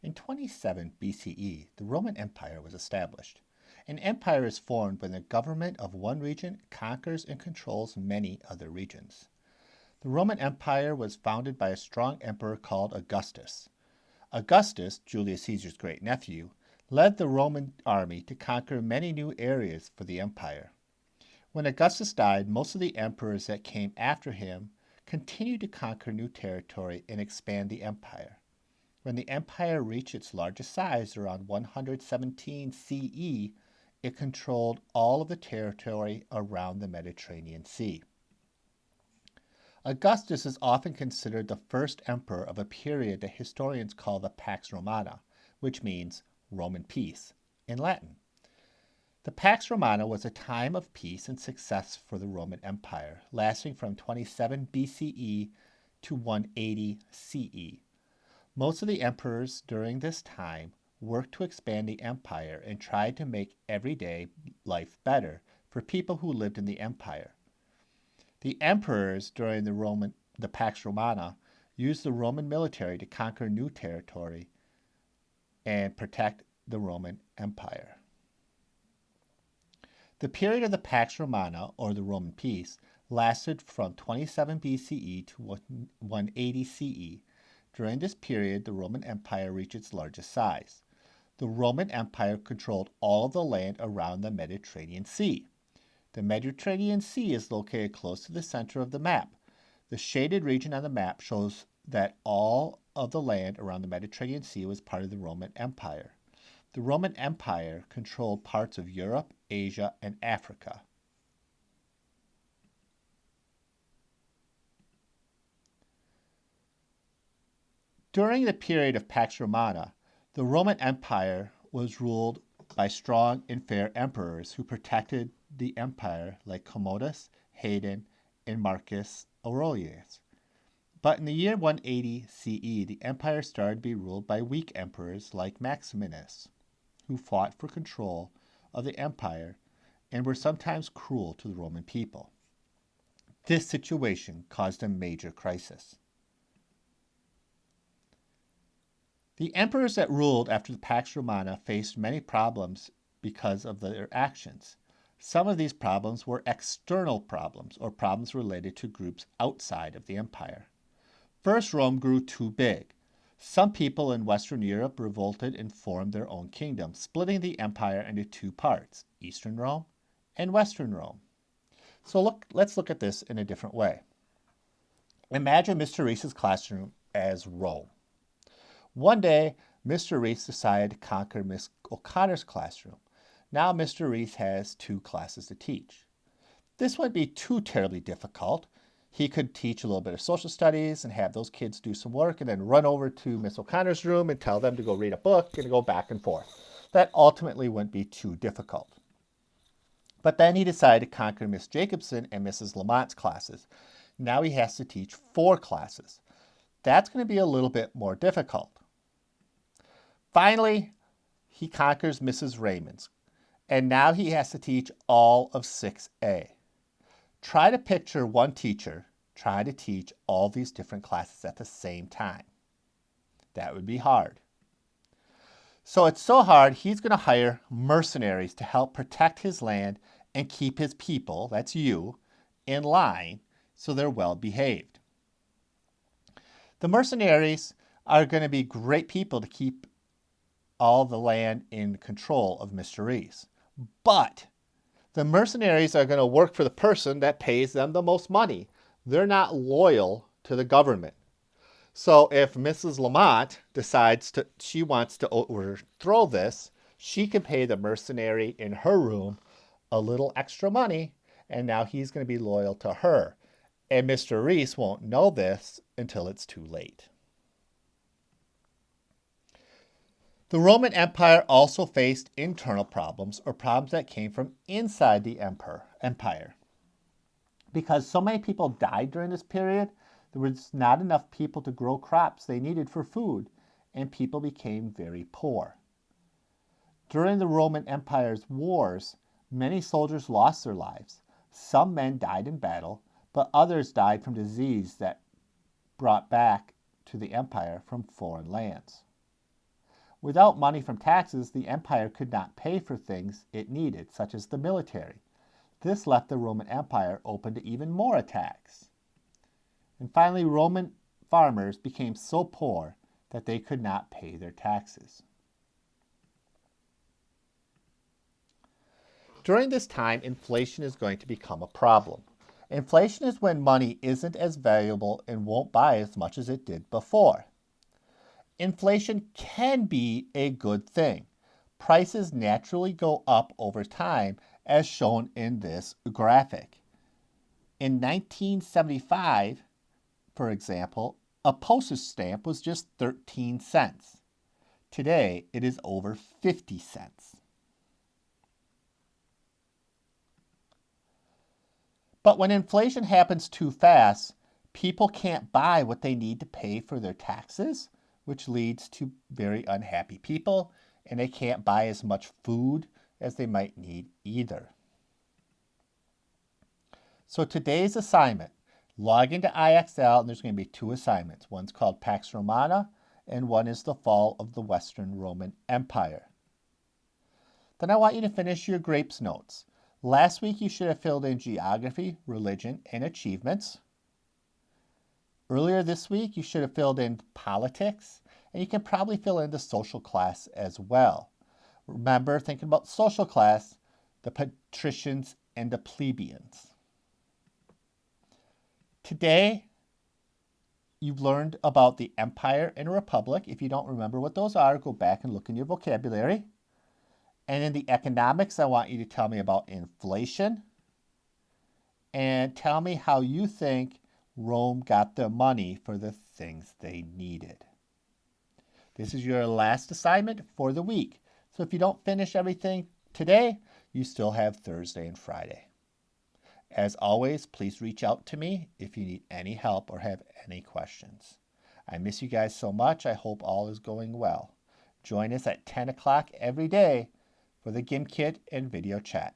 In 27 BCE, the Roman Empire was established. An empire is formed when the government of one region conquers and controls many other regions. The Roman Empire was founded by a strong emperor called Augustus. Augustus, Julius Caesar's great nephew, led the Roman army to conquer many new areas for the empire. When Augustus died, most of the emperors that came after him continued to conquer new territory and expand the empire. When the empire reached its largest size around 117 CE, it controlled all of the territory around the Mediterranean Sea. Augustus is often considered the first emperor of a period that historians call the Pax Romana, which means Roman peace in Latin. The Pax Romana was a time of peace and success for the Roman Empire, lasting from 27 BCE to 180 CE. Most of the emperors during this time worked to expand the empire and tried to make everyday life better for people who lived in the empire. The emperors during the Pax Romana used the Roman military to conquer new territory and protect the Roman Empire. The period of the Pax Romana, or the Roman peace, lasted from 27 BCE to 180 CE. During this period, the Roman Empire reached its largest size. The Roman Empire controlled all of the land around the Mediterranean Sea. The Mediterranean Sea is located close to the center of the map. The shaded region on the map shows that all of the land around the Mediterranean Sea was part of the Roman Empire. The Roman Empire controlled parts of Europe, Asia, and Africa. During the period of Pax Romana, the Roman Empire was ruled by strong and fair emperors who protected the empire like Commodus, Hadrian, and Marcus Aurelius. But in the year 180 CE, the empire started to be ruled by weak emperors like Maximinus, who fought for control of the empire and were sometimes cruel to the Roman people. This situation caused a major crisis. The emperors that ruled after the Pax Romana faced many problems because of their actions. Some of these problems were external problems, or problems related to groups outside of the empire. First, Rome grew too big. Some people in Western Europe revolted and formed their own kingdom, splitting the empire into two parts, Eastern Rome and Western Rome. So let's look at this in a different way. Imagine Mr. Reese's classroom as Rome. One day, Mr. Reese decided to conquer Miss O'Connor's classroom. Now Mr. Reese has two classes to teach. This wouldn't be too terribly difficult. He could teach a little bit of social studies and have those kids do some work and then run over to Miss O'Connor's room and tell them to go read a book and go back and forth. That ultimately wouldn't be too difficult. But then he decided to conquer Miss Jacobson and Mrs. Lamont's classes. Now he has to teach 4 classes. That's going to be a little bit more difficult. Finally, he conquers Mrs. Raymond's, and now he has to teach all of 6A. Try to picture one teacher trying to teach all these different classes at the same time. That would be hard. So it's so hard, he's going to hire mercenaries to help protect his land and keep his people, that's you, in line so they're well behaved. The mercenaries are going to be great people to keep all the land in control of Mr. Reese. But the mercenaries are going to work for the person that pays them the most money. They're not loyal to the government. So if Mrs. Lamont decides she wants to overthrow this, she can pay the mercenary in her room a little extra money, and now he's going to be loyal to her. And Mr. Reese won't know this until it's too late. The Roman Empire also faced internal problems, or problems that came from inside the empire. Because so many people died during this period, there was not enough people to grow crops they needed for food, and people became very poor. During the Roman Empire's wars, many soldiers lost their lives. Some men died in battle, but others died from disease that brought back to the empire from foreign lands. Without money from taxes, the empire could not pay for things it needed, such as the military. This left the Roman Empire open to even more attacks. And finally, Roman farmers became so poor that they could not pay their taxes. During this time, inflation is going to become a problem. Inflation is when money isn't as valuable and won't buy as much as it did before. Inflation can be a good thing. Prices naturally go up over time, as shown in this graphic. In 1975, for example, a postage stamp was just 13 cents. Today, it is over 50 cents. But when inflation happens too fast, people can't buy what they need to pay for their taxes, which leads to very unhappy people, and they can't buy as much food as they might need either. So today's assignment, log into IXL, and there's going to be two assignments. One's called Pax Romana, and one is the fall of the Western Roman Empire. Then I want you to finish your grapes notes. Last week, you should have filled in geography, religion, and achievements. Earlier this week, you should have filled in politics, and you can probably fill in the social class as well. Remember, thinking about social class, the patricians and the plebeians. Today, you've learned about the empire and republic. If you don't remember what those are, go back and look in your vocabulary. And in the economics, I want you to tell me about inflation and tell me how you think Rome got their money for the things they needed. This is your last assignment for the week. So if you don't finish everything today, you still have Thursday and Friday. As always, please reach out to me if you need any help or have any questions. I miss you guys so much. I hope all is going well. Join us at 10 o'clock every day for the GimKit and video chat.